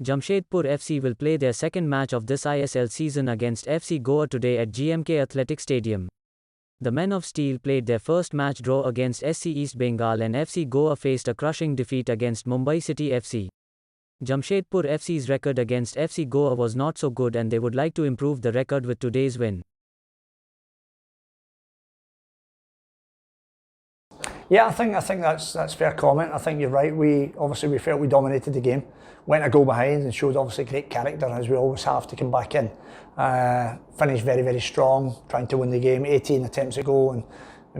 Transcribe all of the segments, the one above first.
Jamshedpur FC will play their second match of this ISL season against FC Goa today at GMK Athletic Stadium. The Men of Steel played their first match draw against SC East Bengal and FC Goa faced a crushing defeat against Mumbai City FC. Jamshedpur FC's record against FC Goa was not so good and they would like to improve the record with today's win. Yeah, I think that's fair comment. I think you're right. We felt we dominated the game, went a goal behind and showed obviously great character as we always have to come back in. Finished very, very strong, trying to win the game. 18 attempts at goal and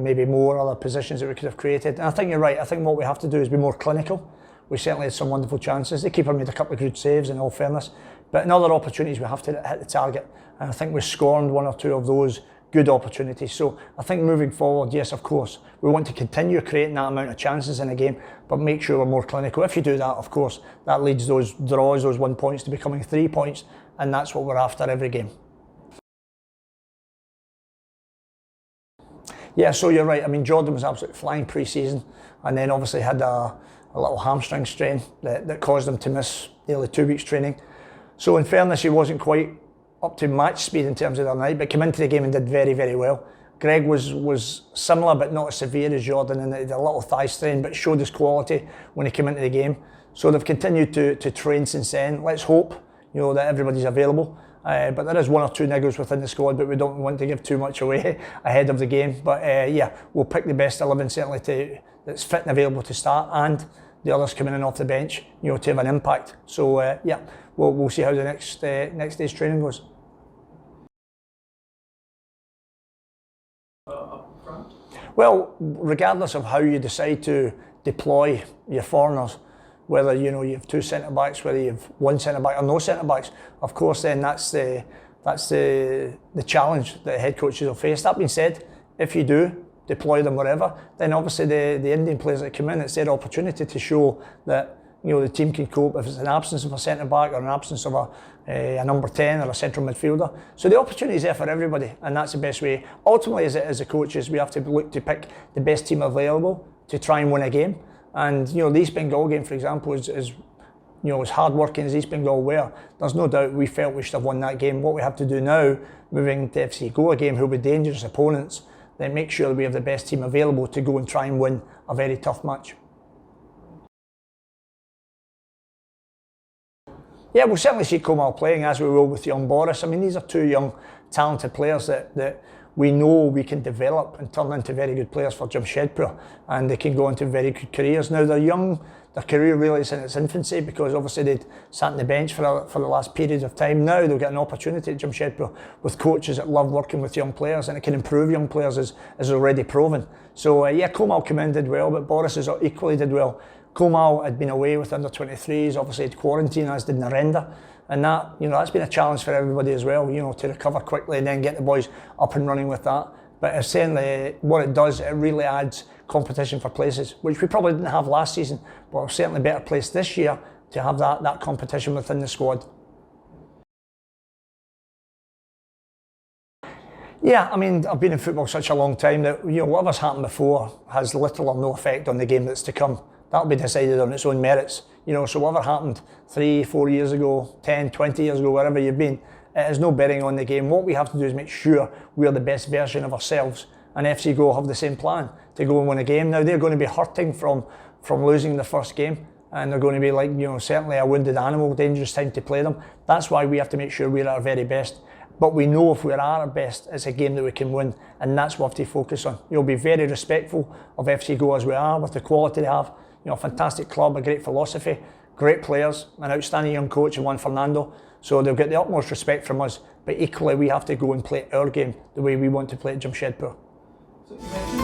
maybe more other positions that we could have created. And I think you're right. I think what we have to do is be more clinical. We certainly had some wonderful chances. The keeper made a couple of good saves in all fairness, but in other opportunities we have to hit the target. And I think we scorned one or two of those good opportunities. So I think moving forward, yes, of course, we want to continue creating that amount of chances in a game, but make sure we're more clinical. If you do that, of course, that leads those draws, those 1 points to becoming 3 points, and that's what we're after every game. Yeah, so you're right. I mean, Jordan was absolutely flying pre-season, and then obviously had a little hamstring strain that caused him to miss nearly 2 weeks training. So in fairness, he wasn't quite up to match speed in terms of the night, but came into the game and did very, very well. Greg was similar but not as severe as Jordan, and had a little thigh strain, but showed his quality when he came into the game. So they've continued to train since then. Let's hope, that everybody's available. But there is 1 or 2 niggles within the squad, but we don't want to give too much away ahead of the game. But yeah, we'll pick the best 11 certainly that's fit and available to start, and the others coming in off the bench, to have an impact. So yeah, we'll see how the next day's training goes. Well, regardless of how you decide to deploy your foreigners, whether you have 2 centre backs, whether you have 1 centre back or no centre backs, of course, then that's the challenge that head coaches will face. That being said, if you do deploy them wherever, then obviously the Indian players that come in, it's their opportunity to show that the team can cope if it's an absence of a centre back or an absence of a number 10 or a central midfielder. So the opportunity is there for everybody, and that's the best way. Ultimately, as the coaches, we have to look to pick the best team available to try and win a game. And the East Bengal game, for example, is as hard working as East Bengal were. There's no doubt we felt we should have won that game. What we have to do now, moving to FC Goa game, who'll be dangerous opponents, then make sure that we have the best team available to go and try and win a very tough match. Yeah, we'll certainly see Komal playing, as we will with young Boris. I mean, these are 2 young, talented players that we know we can develop and turn into very good players for Jamshedpur, and they can go into very good careers. Now, they're young, their career really is in its infancy, because obviously they'd sat on the bench for the last period of time. Now they'll get an opportunity at Jamshedpur with coaches that love working with young players, and it can improve young players as already proven. So yeah, Komal came in, did well, but Boris has equally did well. Komal had been away with under 23s, obviously had quarantine, as did Narendra, and that's been a challenge for everybody as well, to recover quickly and then get the boys up and running with that. But certainly what it does, it really adds competition for places, which we probably didn't have last season, but we're certainly better placed this year to have that competition within the squad. Yeah, I mean, I've been in football such a long time that whatever's happened before has little or no effect on the game that's to come. That'll be decided on its own merits. So whatever happened 3, 4 years ago, 10, 20 years ago, wherever you've been, it has no bearing on the game. What we have to do is make sure we're the best version of ourselves, and FC Goa have the same plan to go and win a game. Now, they're going to be hurting from losing the first game, and they're going to be like, certainly a wounded animal, dangerous time to play them. That's why we have to make sure we're at our very best. But we know if we're at our best, it's a game that we can win, and that's what we have to focus on. Be very respectful of FC Goa as we are, with the quality they have. A fantastic club, a great philosophy, great players, an outstanding young coach in Juan Fernando. So they'll get the utmost respect from us, but equally we have to go and play our game the way we want to play at Jamshedpur. So